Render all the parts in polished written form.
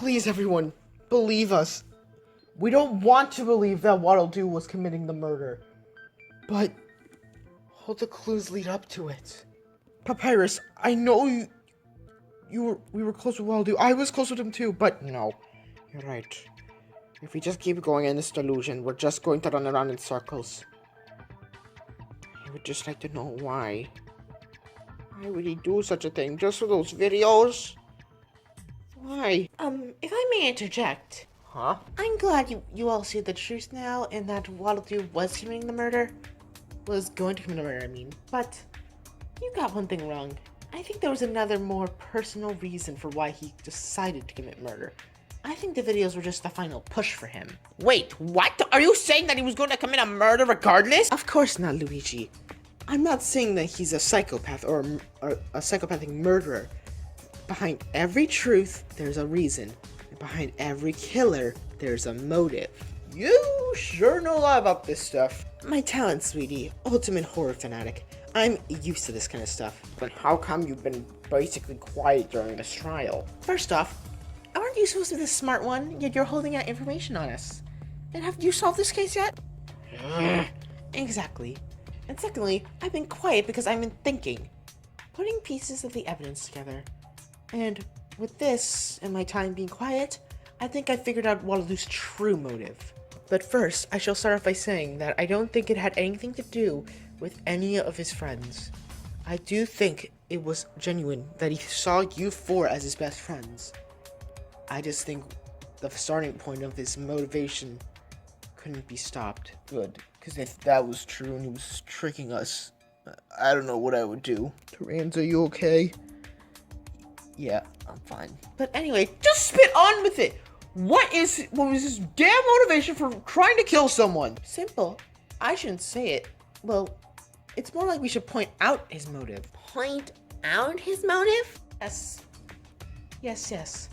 Please, everyone, believe us. We don't want to believe that Waddle-Doo was committing the murder. But all the clues lead up to it. Papyrus, I know we were close with Waddle-Doo. I was close with him too, but no. You're right. If we just keep going in this delusion, we're just going to run around in circles. I would just like to know why. Why would he do such a thing just for those videos? Why? If I may interject. Huh? I'm glad you all see the truth now and that Waddle-Doo was committing the murder. Was going to commit the murder, I mean. But you got one thing wrong. I think there was another more personal reason for why he decided to commit murder. I think the videos were just the final push for him. Wait, what? Are you saying that he was going to commit a murder regardless? Of course not, Luigi. I'm not saying that he's a psychopath or a psychopathic murderer. Behind every truth, there's a reason. And behind every killer, there's a motive. You sure know a lot about this stuff. My talent, sweetie. Ultimate horror fanatic. I'm used to this kind of stuff. But how come you've been basically quiet during this trial? First off, aren't you supposed to be the smart one, yet you're holding out information on us? And have you solved this case yet? Exactly. And secondly, I've been quiet because I've been thinking. Putting pieces of the evidence together. And with this, and my time being quiet, I think I figured out Waddle-Doo's true motive. But first, I shall start off by saying that I don't think it had anything to do with any of his friends. I do think it was genuine that he saw you four as his best friends. I just think the starting point of his motivation couldn't be stopped. Good, because if that was true and he was tricking us, I don't know what I would do. Tyranz, are you okay? Yeah, I'm fine. But anyway, Just spit on with it! What was his damn motivation for trying to kill someone? simple. I shouldn't say it. Well, it's more like we should point out his motive. Point out his motive? Yes. Yes.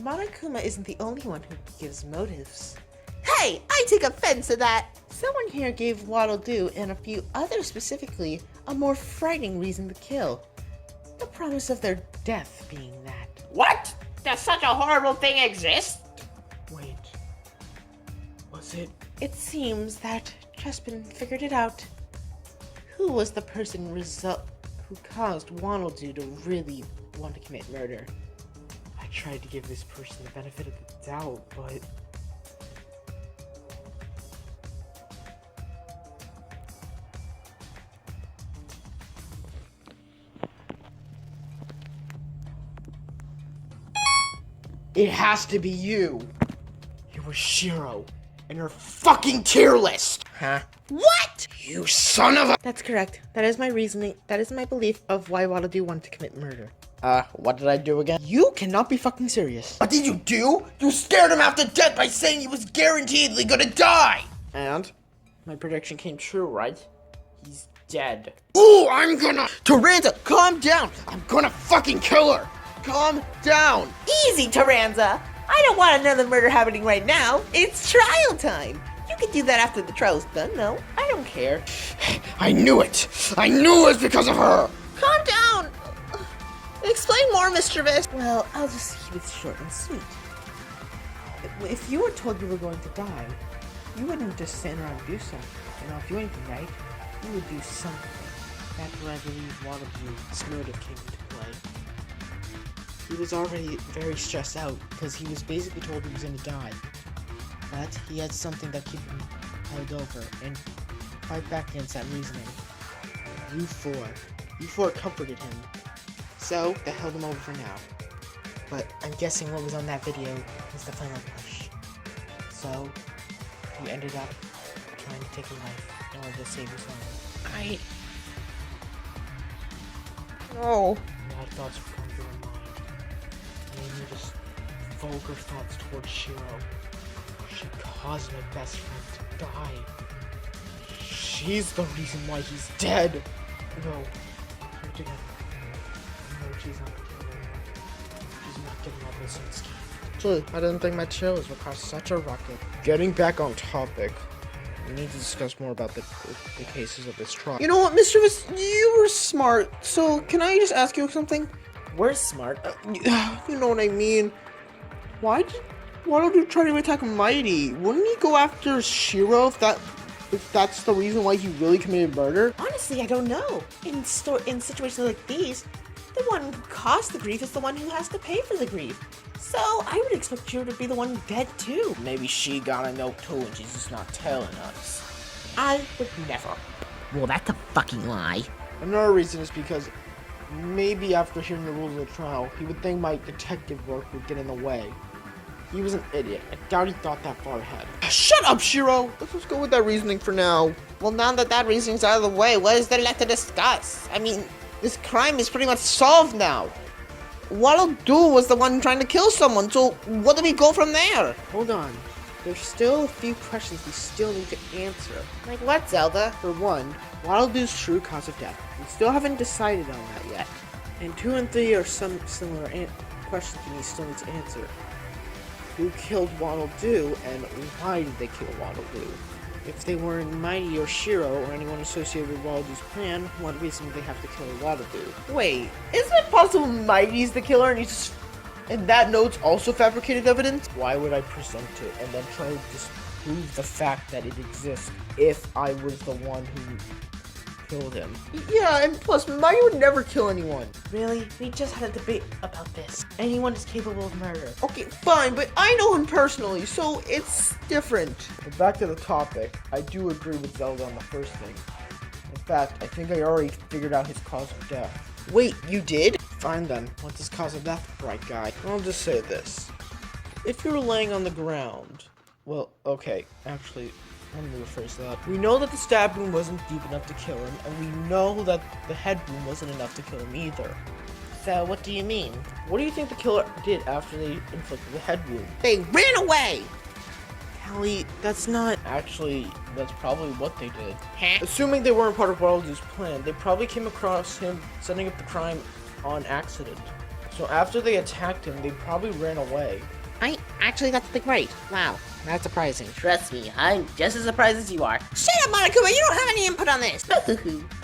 Monokuma isn't the only one who gives motives. Hey, I take offense to that. Someone here gave Waddle-Doo, and a few others specifically, a more frightening reason to kill. The promise of their death being that. What? Does such a horrible thing exist? Wait. Was it? It seems that Chespin figured it out. Who was the person who caused Waddle-Doo to really want to commit murder? I tried to give this person the benefit of the doubt, but... It has to be you! It was Shiro, and her fucking tier list! Huh? What? You son of a... That's correct. That is my reasoning. That is my belief of why Waddle-Doo wanted to commit murder. What did I do again? You cannot be fucking serious. What did you do? You scared him half to death by saying he was guaranteedly gonna die! And? My prediction came true, right? He's dead. Ooh, I'm gonna... Tyranza, calm down! I'm gonna fucking kill her! Calm down! Easy, Tyranza! I don't want another murder happening right now. It's trial time. You can do that after the trial's done, no? I don't care. I knew it! I knew it was because of her! Calm down! Explain more, Mr. Vist. Well, I'll just keep it short and sweet. If you were told you were going to die, you wouldn't just stand around and do something. And not do anything, right? You would do something. That's where I believe Waddle-Doo's motive came into play. He was already very stressed out because he was basically told he was going to die. But he had something that kept him held over and fight back against that reasoning. You four comforted him. So, they held him over for now. But I'm guessing what was on that video was the final push. So, he ended up trying to take a life in order to save his own. No. Bad thoughts would come to her mind. Mainly just vulgar thoughts towards Shiro. She caused my best friend to die. She's the reason why he's dead. No. You're together. No, she's not together. She's not getting out of this unscathed. Actually, I didn't think my chills would cause such a ruckus. Getting back on topic, we need to discuss more about the cases of this trial. You know what, Mr. You were smart, so can I just ask you something? We're smart. You know what I mean. Why did Waddle try to attack Mighty? Wouldn't he go after Shiro if that's the reason why he really committed murder? Honestly, I don't know. In situations like these, the one who caused the grief is the one who has to pay for the grief. So I would expect Shiro to be the one dead too. Maybe she gotta know too and she's just not telling us. I would never. Well, that's a fucking lie. Another reason is because maybe after hearing the rules of the trial, he would think my detective work would get in the way. He was an idiot. I doubt he thought that far ahead. Shut up, Shiro! Let's just go with that reasoning for now. Well, now that reasoning's out of the way, what is there left to discuss? I mean, this crime is pretty much solved now. Waddle Doo was the one trying to kill someone, so what do we go from there? Hold on. There's still a few questions we still need to answer. Like what, Zelda? For one, Waddle Doo's true cause of death. We still haven't decided on that yet. And 2 and 3 are some similar questions we still need to answer. Who killed Waddle Doo, and why did they kill Waddle Doo? If they weren't Mighty or Shiro or anyone associated with Waddle Doo's plan, what reason would they have to kill Waddle Doo? Wait, isn't it possible Mighty's the killer and that note's also fabricated evidence? Why would I present it and then try to disprove the fact that it exists if I was the one who killed him? Yeah, and plus, Mighty would never kill anyone. Really? We just had a debate about this. Anyone is capable of murder. Okay, fine, but I know him personally, so it's different. But back to the topic, I do agree with Zelda on the first thing. In fact, I think I already figured out his cause of death. Wait, you did? Fine then, what's his cause of death, bright guy? I'll just say this. If you're laying on the ground, well, okay, actually, let me rephrase that. We know that the stab wound wasn't deep enough to kill him, and we know that the head wound wasn't enough to kill him either. So, what do you mean? What do you think the killer did after they inflicted the head wound? They ran away! Callie, that's not... Actually, that's probably what they did. Huh? Assuming they weren't part of Waddle Doo's plan, they probably came across him setting up the crime on accident. So after they attacked him, they probably ran away. Actually, that's great. Wow, that's surprising. Trust me, I'm just as surprised as you are. Shut up, Monokuma, you don't have any input on this!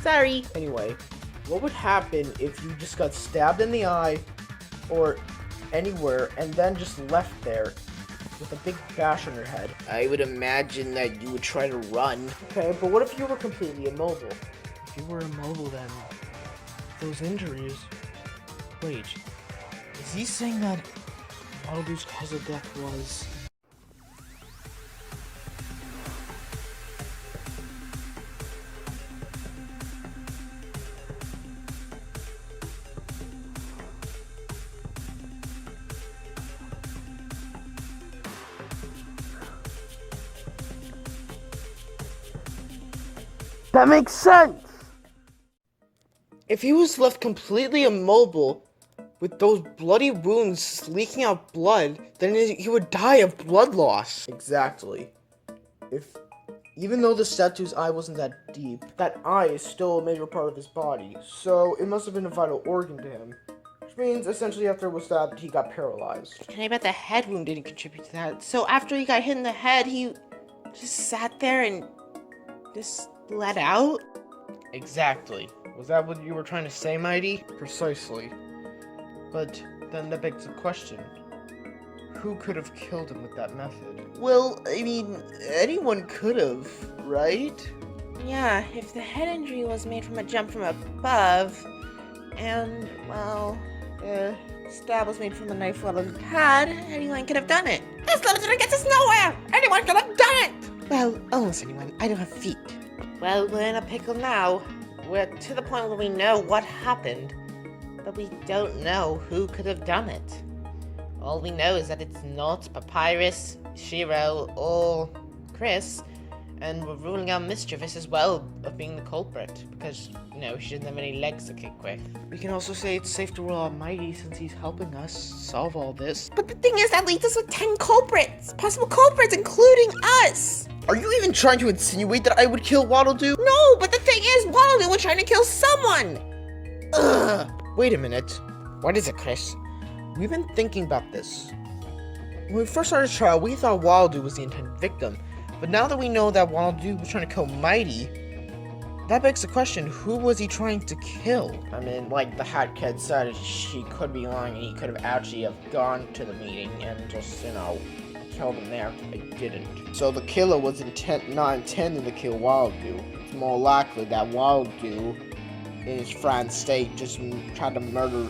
Sorry. Anyway, what would happen if you just got stabbed in the eye or anywhere and then just left there with a big bash on your head? I would imagine that you would try to run. Okay, but what if you were completely immobile? If you were immobile, then those injuries... Wait, is he saying that Waddle Doo's cause of death was... That makes sense! If he was left completely immobile, with those bloody wounds leaking out blood, then he would die of blood loss. Exactly. Even though the statue's eye wasn't that deep, that eye is still a major part of his body, so it must have been a vital organ to him. Which means, essentially, after it was stabbed, he got paralyzed. And I bet the head wound didn't contribute to that. So after he got hit in the head, he just sat there and just bled out? Exactly. Was that what you were trying to say, Mighty? Precisely. But then that begs the question. Who could have killed him with that method? Well, I mean, anyone could have, right? Yeah, if the head injury was made from a jump from above, and, well, the stab was made from the knife Waddle had, anyone could have done it. This literature gets us nowhere! Anyone could have done it! Well, almost anyone. I don't have feet. Well, we're in a pickle now. We're to the point where we know what happened, but we don't know who could have done it. All we know is that it's not Papyrus, Shiro, or Chris, and we're ruling out Mischievous as well of being the culprit, because, you know, she doesn't have any legs to kick with. We can also say it's safe to rule out Mighty since he's helping us solve all this. But the thing is, that leaves us with 10 culprits! Possible culprits, including us! Are you even trying to insinuate that I would kill Waddle Doo? No, but the thing is, Waddle Doo was trying to kill someone! Ugh! Wait a minute. What is it, Chris? We've been thinking about this. When we first started the trial, we thought Waddle Doo was the intended victim. But now that we know that Waddle Doo was trying to kill Mighty, that begs the question, who was he trying to kill? I mean, like the hat kid said, she could be lying, and he could have actually have gone to the meeting and just, killed him there. I didn't. So the killer was not intending to kill Wildoo. It's more likely that Wildoo, in his friend's state, just tried to murder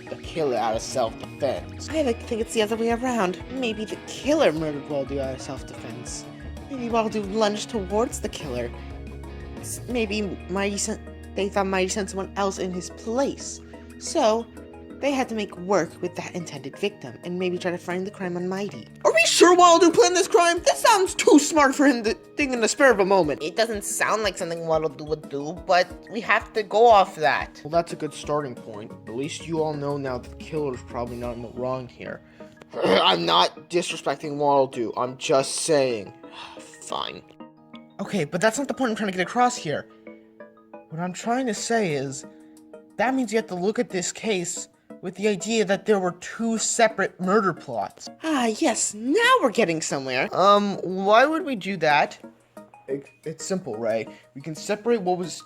the killer out of self-defense. I like to think it's the other way around. Maybe the killer murdered Wildoo out of self-defense. Maybe Wildoo lunged towards the killer. Maybe they thought Mighty sent someone else in his place. So, they had to make work with that intended victim, and maybe try to find the crime on Mighty. Are we sure Wildoo planned this crime? That sounds too smart for him to think in the spur of a moment. It doesn't sound like something Wildoo would do, but we have to go off that. Well, that's a good starting point. At least you all know now that the killer's probably not in the wrong here. I'm not disrespecting Wildoo, I'm just saying. Fine. Okay, but that's not the point I'm trying to get across here. What I'm trying to say is, that means you have to look at this case with the idea that there were two separate murder plots. Ah, yes, now we're getting somewhere. Why would we do that? It's simple, Ray. We can separate what was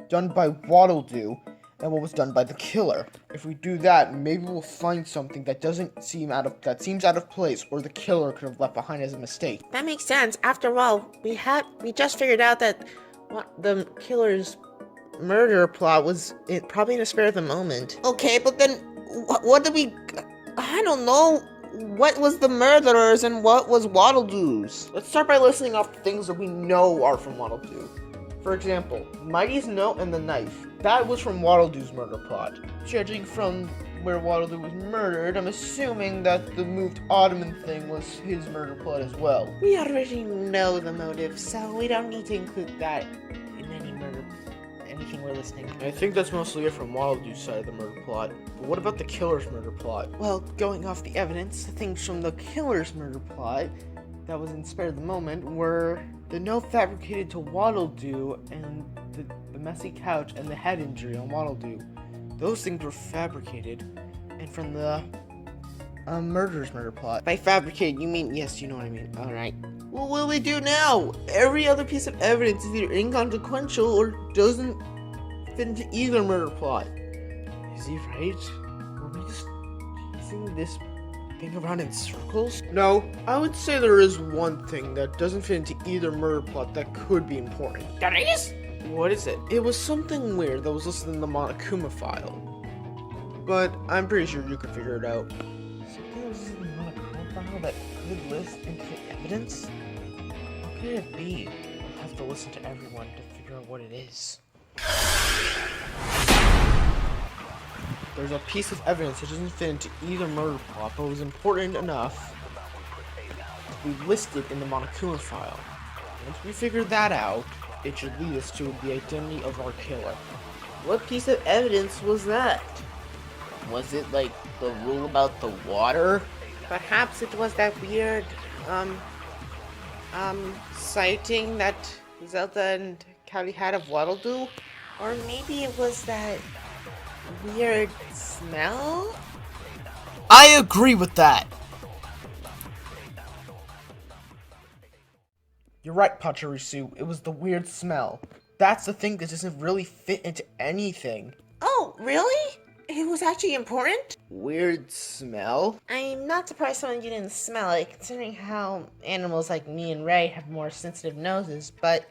done by Wildoo and what was done by the killer. If we do that, maybe we'll find something that seems out of place, or the killer could have left behind as a mistake. That makes sense. After all, we just figured out that the killer's murder plot was probably in a spur of the moment. Okay, but then what did we... I don't know. What was the murderers and what was Wildoo's? Let's start by listing off the things that we know are from Wildoo. For example, Mighty's note and the knife. That was from Wildoo's murder plot. Judging from where Wildoo was murdered, I'm assuming that the moved ottoman thing was his murder plot as well. We already know the motive, so we don't need to include that in anything we're listening. I think that's mostly it from Wildoo's side of the murder plot. But what about the killer's murder plot? Well, going off the evidence, the things from the killer's murder plot that was in spare of the moment were the note fabricated to Wildoo and the messy couch and the head injury on Wildoo. Those things were fabricated. And from the murderer's murder plot. By fabricated, you mean, yes, you know what I mean. Alright. Well, what do we do now? Every other piece of evidence is either inconsequential or doesn't fit into either murder plot. Is he right? Were we just using this thing around in circles? No, I would say there is one thing that doesn't fit into either murder plot that could be important. There is? What is it? It was something weird that was listed in the Monokuma file. But I'm pretty sure you could figure it out. Something that was in the Monokuma file that could list into evidence? What could it be? I'll have to listen to everyone to figure out what it is. There's a piece of evidence that doesn't fit into either murder plot, but was important enough to be listed in the Monokuma file. Once we figure that out, it should lead us to the identity of our killer. What piece of evidence was that? Was it like the rule about the water? Perhaps it was that weird, sighting that Zelda and Callie had of Wildoo? Or maybe it was that weird smell? I agree with that! You're right, Pachirisu. It was the weird smell. That's the thing that doesn't really fit into anything. Oh, really? It was actually important? Weird smell? I'm not surprised someone you didn't smell it, considering how animals like me and Ray have more sensitive noses, but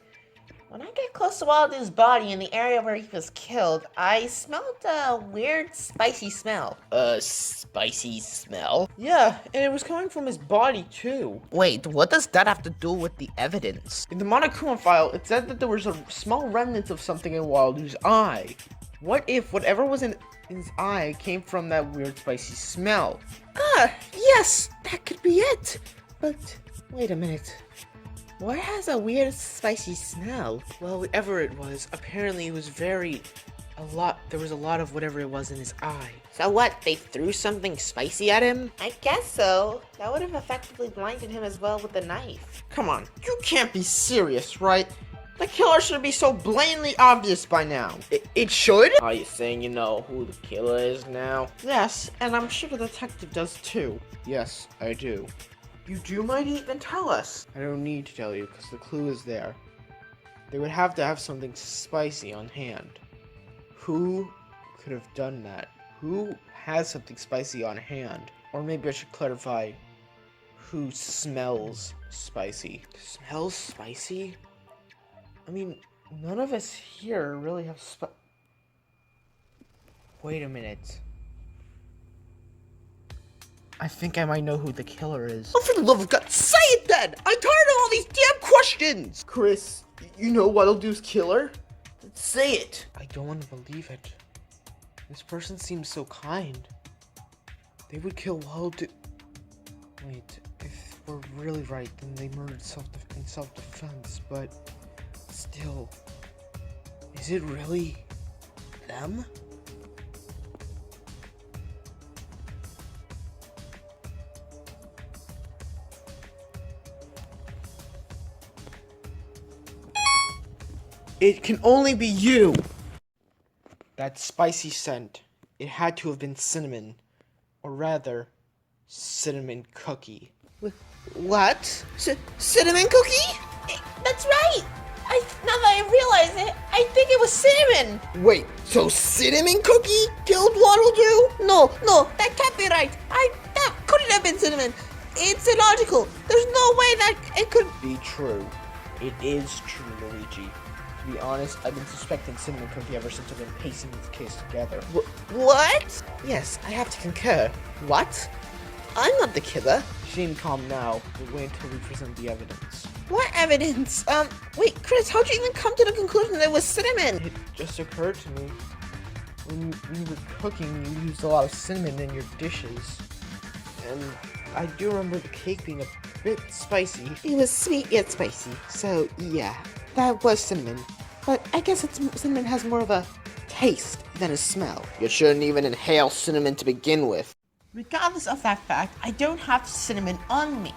when I get close to Wildoo's body in the area where he was killed, I smelled a weird spicy smell. A spicy smell? Yeah, and it was coming from his body too. Wait, what does that have to do with the evidence? In the Monokuma file, it said that there was a small remnant of something in Wildoo's eye. What if whatever was in his eye came from that weird spicy smell? Ah, yes, that could be it. But wait a minute. What has a weird spicy smell? Well, whatever it was, apparently it was there was a lot of whatever it was in his eye. So what, they threw something spicy at him? I guess so. That would have effectively blinded him as well with the knife. Come on, you can't be serious, right? The killer should be so blatantly obvious by now. It should? Are you saying you know who the killer is now? Yes, and I'm sure the detective does too. Yes, I do. You do, Mighty? Then tell us. I don't need to tell you, because the clue is there. They would have to have something spicy on hand. Who could have done that? Who has something spicy on hand? Or maybe I should clarify, who smells spicy? Smells spicy? I mean, none of us here really have Wait a minute. I think I might know who the killer is. Oh, for the love of God, say it then! I'm tired of all these damn questions! Chris, you know what'll do's killer? Say it! I don't want to believe it. This person seems so kind. They would kill Waddle-Doo. Wait, if we're really right, then they murdered in self-defense, but still, is it really them? It can only be you! That spicy scent, it had to have been cinnamon. Or rather, cinnamon cookie. What? Cinnamon cookie? That's right! Now that I realize it, I think it was cinnamon! Wait, so cinnamon cookie killed Waddle-Doo? No, that can't be right. That couldn't have been cinnamon. It's illogical. There's no way that it could Be true. It is true, Luigi. To be honest, I've been suspecting Cinnamon Cookie ever since I've been piecing this case together. What? Yes, I have to concur. What? I'm not the killer. Seem calm now, but wait until we present the evidence. What evidence? Wait, Chris, how'd you even come to the conclusion that it was cinnamon? It just occurred to me. When you were cooking, you used a lot of cinnamon in your dishes. And I do remember the cake being a bit spicy. It was sweet yet spicy, so yeah, that was cinnamon. But I guess cinnamon has more of a taste than a smell. You shouldn't even inhale cinnamon to begin with. Regardless of that fact, I don't have cinnamon on me.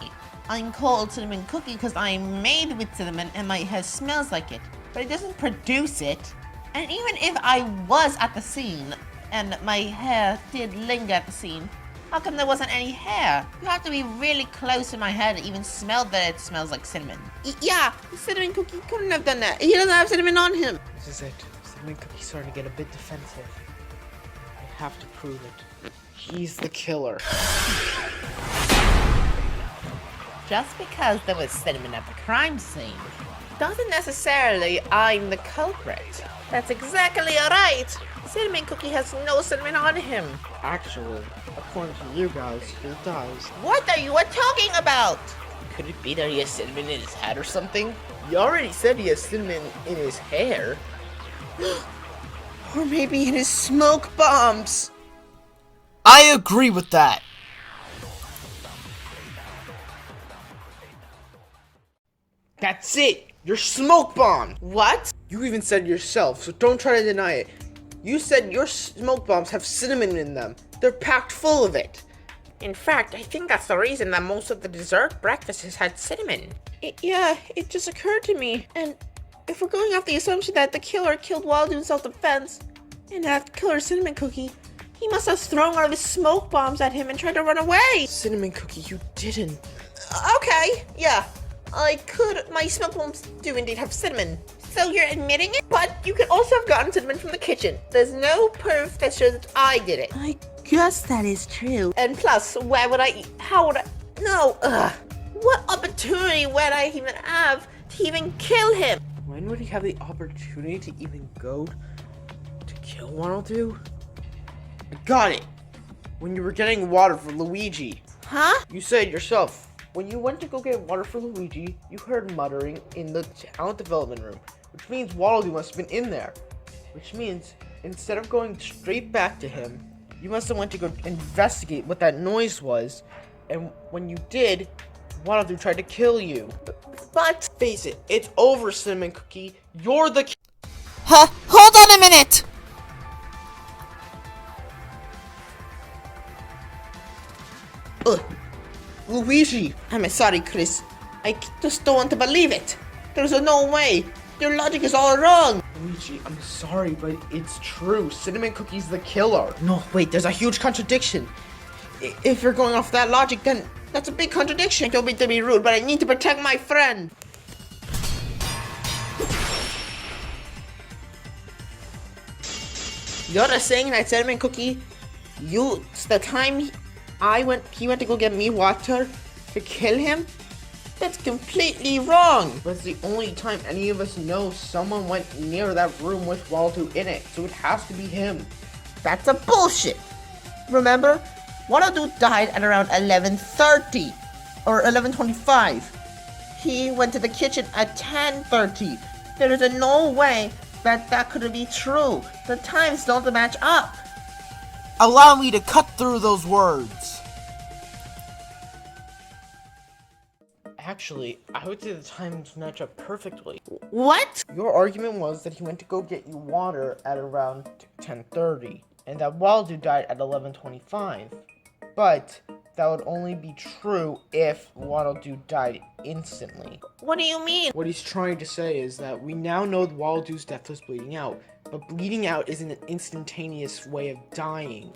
I'm called cinnamon cookie because I'm made with cinnamon and my hair smells like it, but it doesn't produce it. And even if I was at the scene and my hair did linger at the scene, how come there wasn't any hair? You have to be really close to my hair to even smell that it smells like cinnamon. Yeah, cinnamon cookie couldn't have done that. He doesn't have cinnamon on him. This is it. Cinnamon Cookie's starting to get a bit defensive. I have to prove it. He's the killer. Just because there was cinnamon at the crime scene doesn't necessarily I'm the culprit. That's exactly right. Cinnamon Cookie has no cinnamon on him. Actually, according to you guys, he does. What are you talking about? Could it be that he has cinnamon in his hat or something? You already said he has cinnamon in his hair. Or maybe in his smoke bombs. I agree with that. That's it! Your smoke bomb! What? You even said yourself, so don't try to deny it. You said your smoke bombs have cinnamon in them. They're packed full of it. In fact, I think that's the reason that most of the dessert breakfasts had cinnamon. Yeah, it just occurred to me. And if we're going off the assumption that the killer killed while doing self-defense, and that killer's Cinnamon Cookie, he must have thrown one of his smoke bombs at him and tried to run away. Cinnamon Cookie, you didn't. Okay, yeah. My smoke bombs do indeed have cinnamon. So you're admitting it? But you could also have gotten cinnamon from the kitchen. There's no proof that shows that I did it. I guess that is true. And plus, how would I, no, what opportunity would I even have to even kill him? When would he have the opportunity to even go to kill Waddle-Doo? I got it! When you were getting water for Luigi. Huh? You said yourself, when you went to go get water for Luigi, you heard muttering in the talent development room, which means Waddle-Doo must have been in there. Which means, instead of going straight back to him, you must have went to go investigate what that noise was, and when you did, Waddle-Doo tried to kill you. But Face it, it's over, Cinnamon Cookie. You're the Huh? Hold on a minute! Luigi! I'm sorry, Chris. I just don't want to believe it. There's no way. Your logic is all wrong. Luigi, I'm sorry, but it's true. Cinnamon Cookie's the killer. No, wait, there's a huge contradiction. If you're going off that logic, then that's a big contradiction. Don't mean to be rude, but I need to protect my friend. You're just saying that Cinnamon Cookie, the time he went to go get me water to kill him? That's completely wrong. But it's the only time any of us know someone went near that room with Waldo in it, so it has to be him. That's a bullshit. Remember, Waldo died at around 11:30 or 11:25. He went to the kitchen at 10:30. There is no way that could be true. The times don't match up. Allow me to cut through those words. Actually, I would say the times match up perfectly. What? Your argument was that he went to go get you water at around 10:30, and that Waldo died at 11:25. But that would only be true if Waldo died instantly. What do you mean? What he's trying to say is that we now know Waldo's death was bleeding out, but bleeding out isn't an instantaneous way of dying.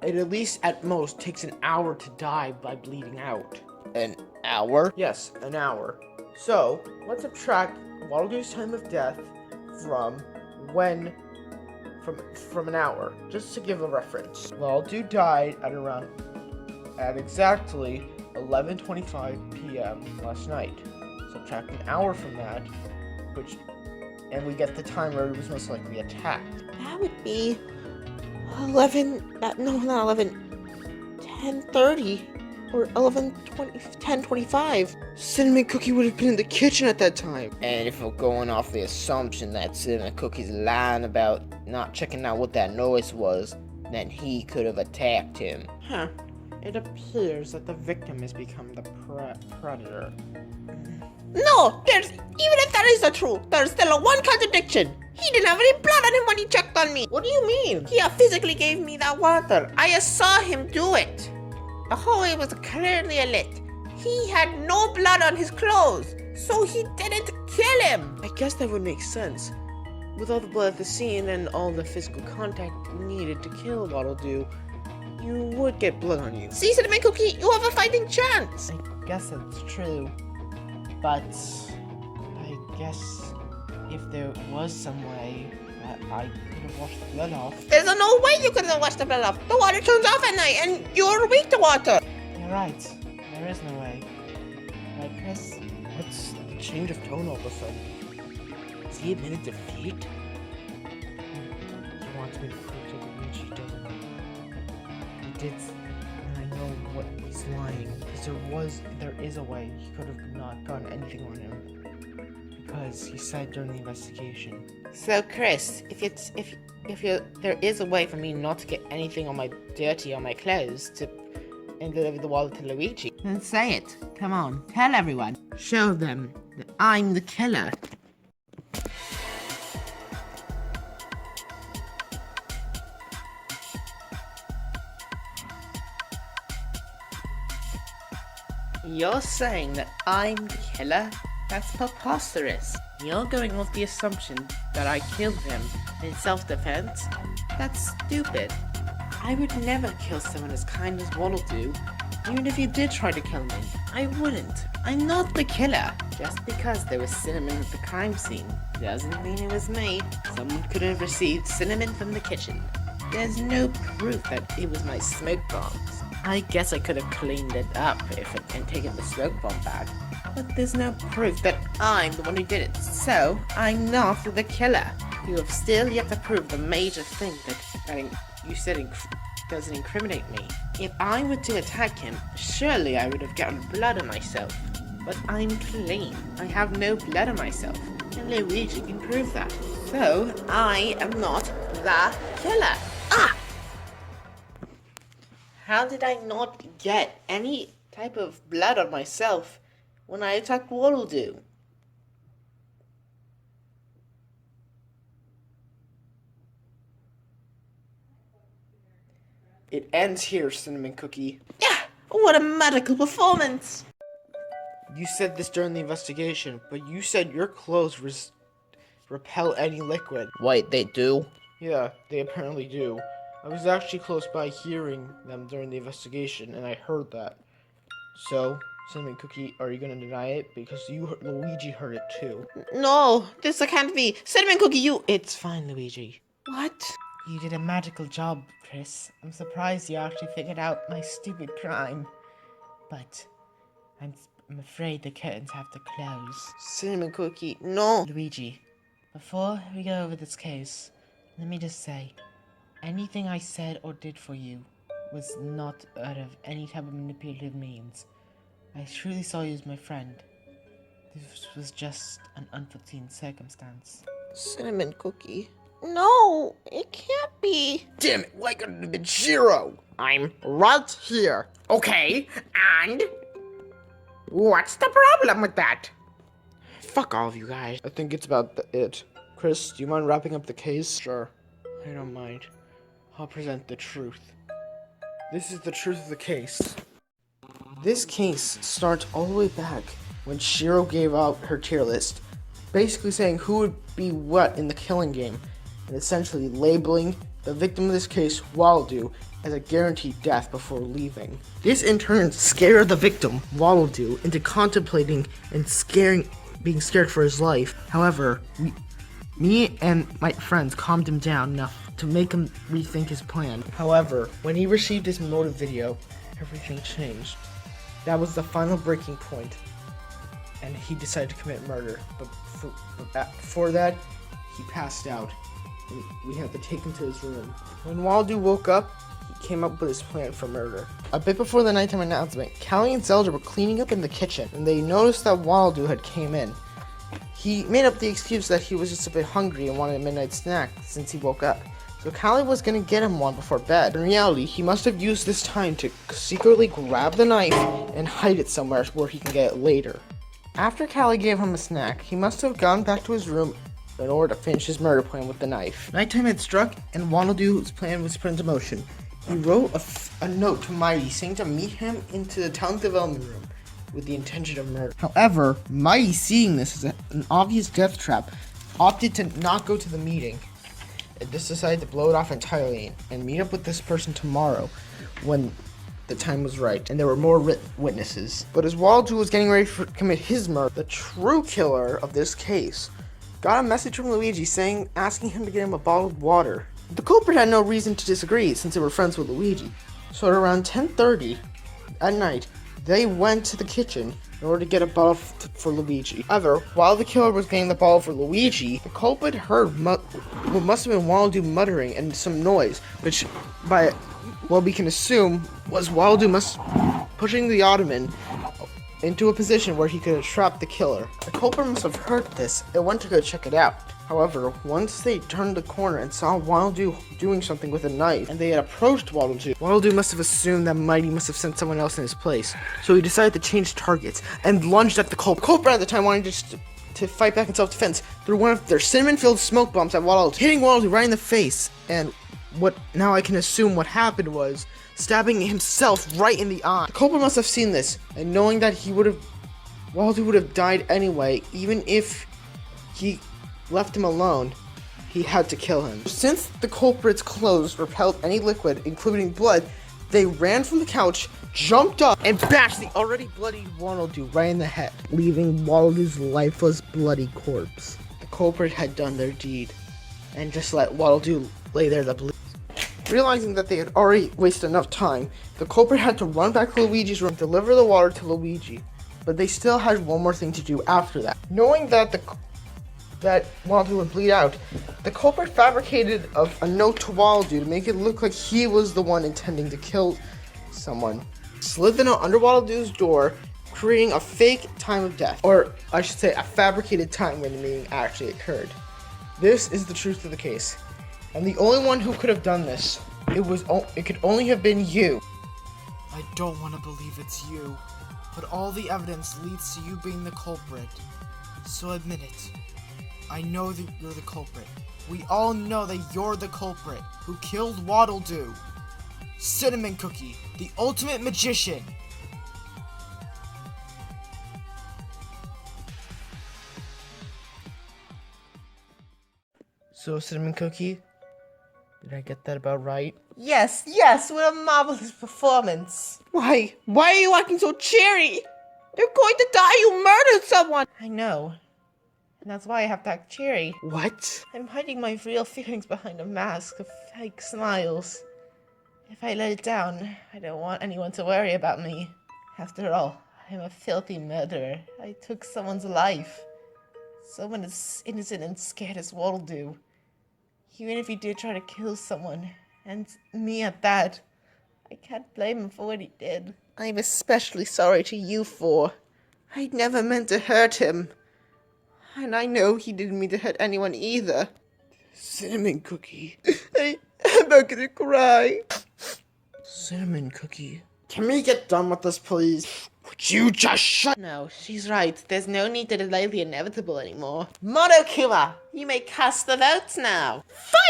It at least, at most, takes an hour to die by bleeding out. An hour? Yes, an hour. So, let's subtract Waldo's time of death from an hour, just to give a reference. Waldo died at exactly 11:25 p.m. last night. Subtract an hour from that, and we get the time where he was most likely attacked. That would be 10:30 or 10:25. Cinnamon Cookie would have been in the kitchen at that time. And if we're going off the assumption that Cinnamon Cookie's lying about not checking out what that noise was, then he could have attacked him. Huh. It appears that the victim has become the predator. No, even if that is the truth, there's still one contradiction. He didn't have any blood on him when he checked on me. What do you mean? He physically gave me that water. I saw him do it. The hallway was clearly lit. He had no blood on his clothes, so he didn't kill him. I guess that would make sense. With all the blood at the scene and all the physical contact needed to kill Waldo, you would get blood on you. See, Cinnamon Cookie, you have a fighting chance. I guess that's true. But I guess if there was some way that I could have washed the blood off. There's no way you could have washed the blood off. The water turns off at night, and you're weak to water. You're right. There is no way. Right, Chris? What's the change of tone all of a sudden? Has he admitted defeat? He wants me to prove to Luigi, doesn't he? He did, and I know what he's lying. Because there is a way he could have not gotten anything on him. Because he said during the investigation. So, Chris, there is a way for me not to get anything on my clothes and deliver the wallet to Luigi. Then say it. Come on, tell everyone. Show them that I'm the killer. You're saying that I'm the killer? That's preposterous. You're going off the assumption that I killed him in self-defense? That's stupid. I would never kill someone as kind as Waddle do. Even if you did try to kill me, I wouldn't. I'm not the killer. Just because there was cinnamon at the crime scene doesn't mean it was me. Someone could have received cinnamon from the kitchen. There's no proof that it was my smoke bombs. I guess I could have cleaned it up and taken the smoke bomb back. But there's no proof that I'm the one who did it, so I'm not the killer. You have still yet to prove the major thing that you said doesn't incriminate me. If I were to attack him, surely I would have gotten blood on myself. But I'm clean. I have no blood on myself. And Luigi can prove that. So, I am not the killer. Ah! How did I not get any type of blood on myself when I attacked Waddle-Doo? It ends here, Cinnamon Cookie. Yeah! What a medical performance! You said this during the investigation, but you said your clothes repel any liquid. Wait, they do? Yeah, they apparently do. I was actually close by hearing them during the investigation, and I heard that. So, Cinnamon Cookie, are you gonna deny it? Because Luigi heard it too. No, this can't be. Cinnamon Cookie, you... It's fine, Luigi. What? You did a magical job, Chris. I'm surprised you actually figured out my stupid crime. But I'm afraid the curtains have to close. Cinnamon Cookie, no! Luigi, before we go over this case, let me just say, anything I said or did for you was not out of any type of manipulative means. I truly saw you as my friend. This was just an unforeseen circumstance. Cinnamon Cookie. No, it can't be. Damn it, why couldn't it have been Shiro? I'm right here. Okay, and? What's the problem with that? Fuck all of you guys. I think it's about it. Chris, do you mind wrapping up the case? Sure, I don't mind. I'll present the truth. This is the truth of the case. This case starts all the way back when Shiro gave out her tier list, basically saying who would be what in the killing game, and essentially labeling the victim of this case, Waddle-Doo, as a guaranteed death before leaving. This in turn scared the victim, Waddle-Doo, into contemplating and being scared for his life. However, me and my friends calmed him down enough to make him rethink his plan. However, when he received his motive video, everything changed. That was the final breaking point, and he decided to commit murder. But before that, he passed out, and we had to take him to his room. When Waddle-Doo woke up, he came up with his plan for murder. A bit before the nighttime announcement, Callie and Zelda were cleaning up in the kitchen, and they noticed that Waddle-Doo had came in. He made up the excuse that he was just a bit hungry and wanted a midnight snack since he woke up. So Callie was gonna get him one before bed. In reality, he must have used this time to secretly grab the knife and hide it somewhere where he can get it later. After Callie gave him a snack, he must have gone back to his room in order to finish his murder plan with the knife. Nighttime had struck, and Waddle-Doo's plan was put into motion. He wrote a note to Mighty saying to meet him into the talent development room with the intention of murder. However, Mighty, seeing this as an obvious death trap, opted to not go to the meeting. And just decided to blow it off entirely and meet up with this person tomorrow when the time was right and there were more witnesses. But as Waddle-Doo was getting ready to commit his murder, the true killer of this case got a message from Luigi asking him to get him a bottle of water. The culprit had no reason to disagree since they were friends with Luigi. So at around 10:30 at night, they went to the kitchen in order to get a bottle for Luigi. However, while the killer was getting the bottle for Luigi, the culprit heard what must have been Waddle-Doo muttering and some noise, which by what we can assume was Waddle-Doo pushing the ottoman into a position where he could have trapped the killer. The culprit must have heard this and went to go check it out. However, once they turned the corner and saw Waddle-Doo doing something with a knife, and they had approached Waddle-Doo, Waddle-Doo must have assumed that Mighty must have sent someone else in his place. So he decided to change targets and lunged at the culprit. The culprit at the time wanted to fight back in self-defense through one of their cinnamon-filled smoke bombs at Waddle-Doo, hitting Waddle-Doo right in the face. And now I can assume what happened was stabbing himself right in the eye. The culprit must have seen this, and knowing that Waddle-Doo would have died anyway, even if he left him alone, he had to kill him. Since the culprit's clothes repelled any liquid, including blood, they ran from the couch, jumped up, and bashed the already bloody Waddle-Doo right in the head, leaving Waddle-Doo's lifeless, bloody corpse. The culprit had done their deed, and just let Waddle-Doo lay there to bleed. Realizing that they had already wasted enough time, the culprit had to run back to Luigi's room, deliver the water to Luigi, but they still had one more thing to do after that. Knowing that Waddle-Doo would bleed out, the culprit fabricated a note to Waddle-Doo to make it look like he was the one intending to kill someone. Slid the note under Waddle-Doo's door, creating a fake time of death, or I should say a fabricated time when the meeting actually occurred. This is the truth of the case, and the only one who could have done this, it could only have been you. I don't want to believe it's you, but all the evidence leads to you being the culprit. So admit it. I know that you're the culprit. We all know that you're the culprit who killed Waddle-Doo. Cinnamon Cookie, the ultimate magician. So, Cinnamon Cookie, did I get that about right? Yes, what a marvelous performance. Why are you acting so cheery? You're going to die, you murdered someone! I know. And that's why I have to act cheery. What? I'm hiding my real feelings behind a mask of fake smiles. If I let it down, I don't want anyone to worry about me. After all, I'm a filthy murderer. I took someone's life. Someone as innocent and scared as Waddle do. Even if he did try to kill someone, and me at that, I can't blame him for what he did. I'm especially sorry to you four. I never meant to hurt him. And I know he didn't mean to hurt anyone either. Cinnamon Cookie. I'm not gonna cry. Cinnamon Cookie. Can we get done with this, please? Would you just shut? No, she's right. There's no need to delay the inevitable anymore. Monokuma, you may cast the votes now.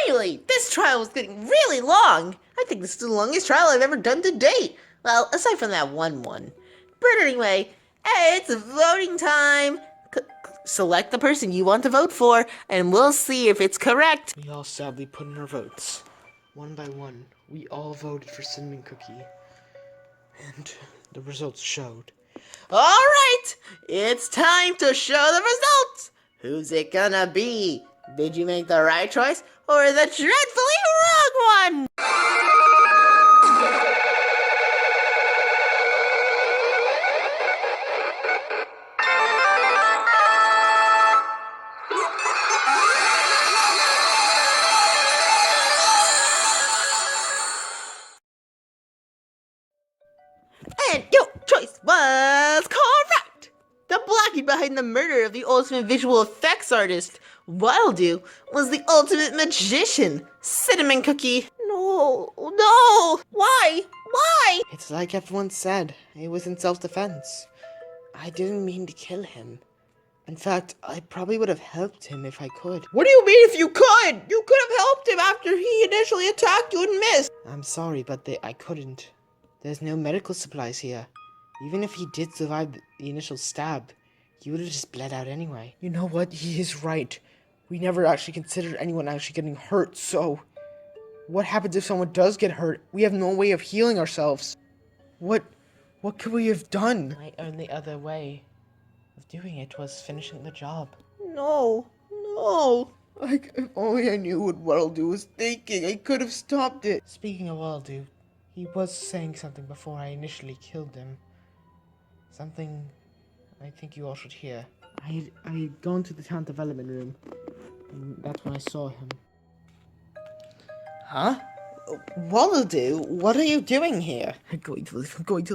Finally! This trial was getting really long. I think this is the longest trial I've ever done to date. Well, aside from that one. But anyway, it's voting time. Select the person you want to vote for, and we'll see if it's correct. We all sadly put in our votes. One by one, we all voted for Cinnamon Cookie. And the results showed. Alright, it's time to show the results. Who's it gonna be? Did you make the right choice, or the dreadfully wrong one? And your choice was correct! The blackie behind the murder of the ultimate visual effects artist, Wildoo, was the ultimate magician, Cinnamon Cookie. No! Why? It's like everyone said, it was in self-defense. I didn't mean to kill him. In fact, I probably would have helped him if I could. What do you mean if you could? You could have helped him after he initially attacked you and missed. I'm sorry, but I couldn't. There's no medical supplies here. Even if he did survive the initial stab, he would have just bled out anyway. You know what? He is right. We never actually considered anyone actually getting hurt, so... What happens if someone does get hurt? We have no way of healing ourselves. What could we have done? My only other way of doing it was finishing the job. No. If only I knew what Wildoo was thinking, I could have stopped it. Speaking of Wildoo, he was saying something before I initially killed him. Something I think you all should hear. I had gone to the town development room, and that's when I saw him. Huh? Wildoo, what are you doing here? I'm going to live. What are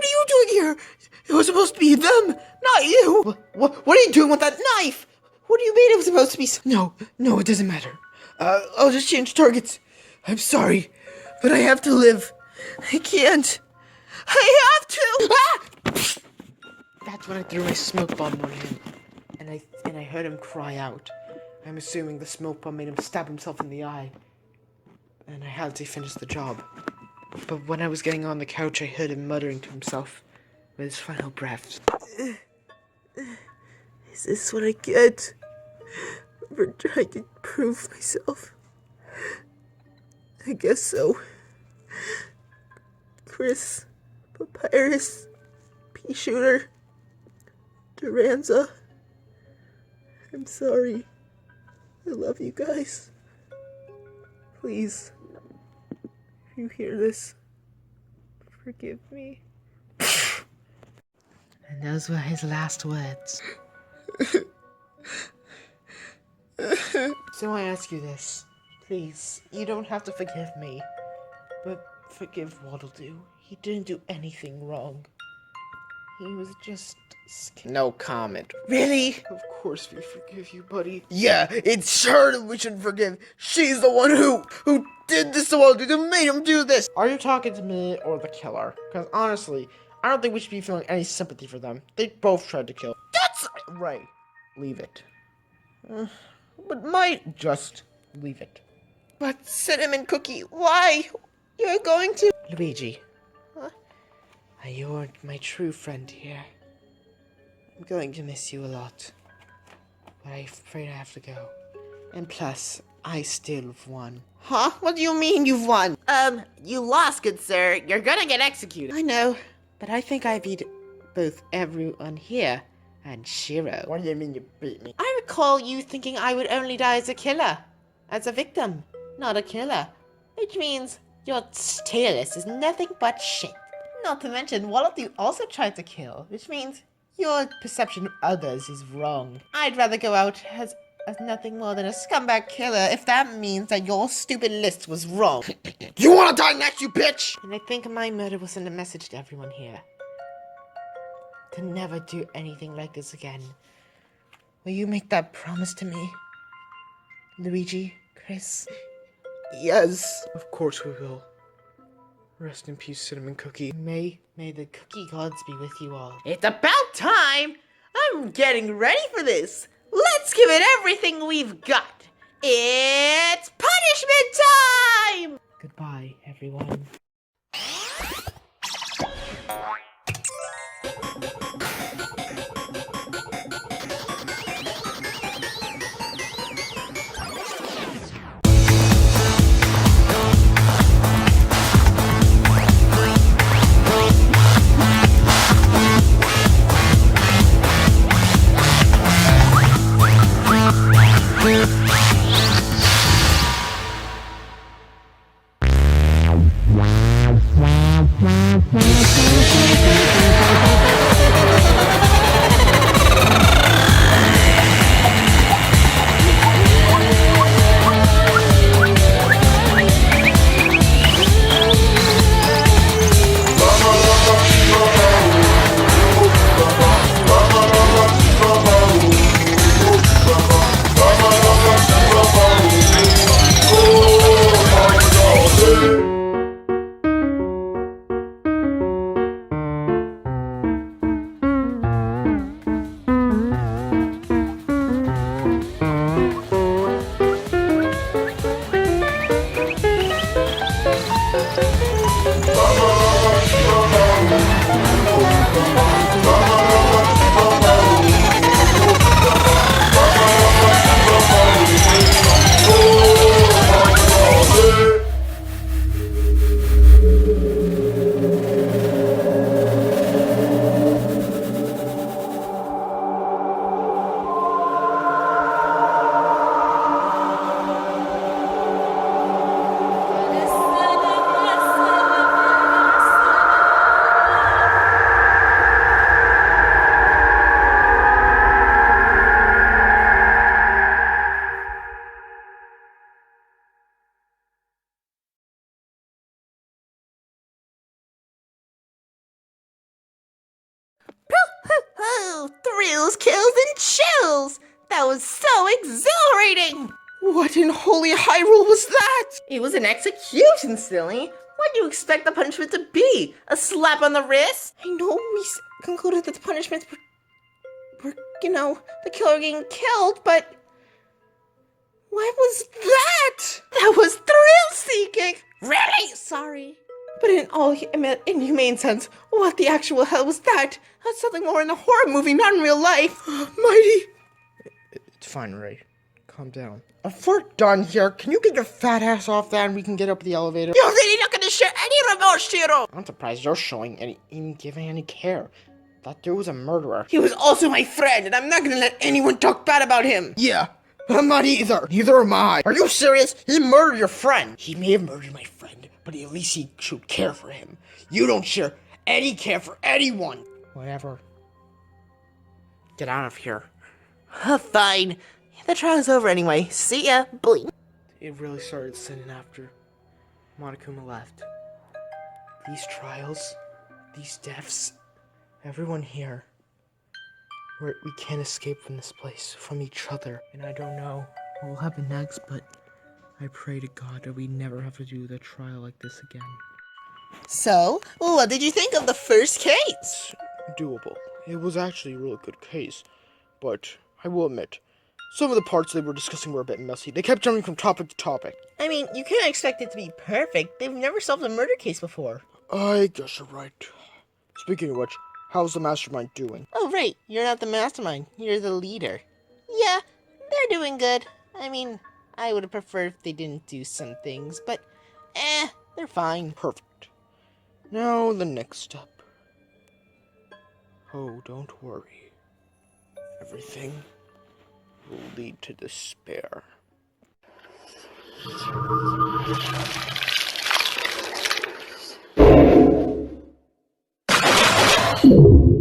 you doing here? It was supposed to be them, not you. What are you doing with that knife? What do you mean it was supposed to be... No, it doesn't matter. I'll just change targets. I'm sorry, but I have to live. I can't. I have to! Ah! That's when I threw my smoke bomb on him, and I heard him cry out. I'm assuming the smoke bomb made him stab himself in the eye, and I had to finish the job. But when I was getting on the couch, I heard him muttering to himself with his final breaths. Is this what I get for trying to prove myself? I guess so. Chris, Papyrus, Pea Shooter, Duranza. I'm sorry. I love you guys. Please, if you hear this, forgive me. And those were his last words. So I ask you this. Please, you don't have to forgive me, but forgive Wildoo. He didn't do anything wrong. He was just scared. No comment. Really? Of course we forgive you, buddy. Yeah, it's her that we should forgive. She's the one who did this to Wildoo, who made him do this. Are you talking to me or the killer? Because honestly, I don't think we should be feeling any sympathy for them. They both tried to kill. That's Right. Leave it. but Just leave it. But Cinnamon Cookie, why? You're going to... Luigi. You're my true friend here. I'm going to miss you a lot. But I'm afraid I have to go. And plus, I still have won. Huh? What do you mean you've won? You lost, good sir. You're gonna get executed. I know, but I think I beat both everyone here And Shiro. What do you mean you beat me? I recall you thinking I would only die as a killer. As a victim, not a killer. Which means your tier list is nothing but shit. Not to mention, one of you also tried to kill, which means your perception of others is wrong. I'd rather go out as nothing more than a scumbag killer if that means that your stupid list was wrong. You wanna die next, you bitch? And I think my murder will send a message to everyone here. To never do anything like this again. Will you make that promise to me? Luigi, Chris? Yes. Of course we will. Rest in peace, Cinnamon Cookie. May the cookie gods be with you all. It's about time! I'm getting ready for this! Let's give it everything we've got! It's punishment time! Goodbye, everyone. Thrills, kills, and chills! That was so exhilarating! What in holy Hyrule was that? It was an execution, silly. What do you expect the punishment to be? A slap on the wrist? I know we concluded that the punishments were, the killer getting killed, but what was that? That was thrill-seeking! Really? Sorry. But in all inhumane sense, what the actual hell was that? That's something more in a horror movie, not in real life. Mighty! It's fine, Ray. Calm down. If we're done here, can you get your fat ass off that and we can get up the elevator? You're really not gonna show any remorse, Shiro! I'm surprised you're showing even giving any care. That dude was a murderer. He was also my friend, and I'm not gonna let anyone talk bad about him. Yeah, I'm not either. Neither am I. Are you serious? He murdered your friend. He may have murdered my friend, but at least he should care for him. You don't share any care for anyone. Whatever. Get out of here. Fine. The trial's over anyway. See ya. Boing. It really started sinning after Monokuma left. These trials, these deaths, everyone here. We can't escape from this place, from each other. And I don't know what will happen next, but I pray to God that we never have to do the trial like this again. So, what did you think of the first case? Doable. It was actually a really good case, but I will admit, some of the parts they were discussing were a bit messy. They kept jumping from topic to topic. I mean, you can't expect it to be perfect. They've never solved a murder case before. I guess you're right. Speaking of which, how's the mastermind doing? Oh, right. You're not the mastermind. You're the leader. Yeah, they're doing good. I mean, I would have preferred if they didn't do some things, but they're fine. Perfect. Now, the next step. Oh, don't worry. everything will lead to despair. You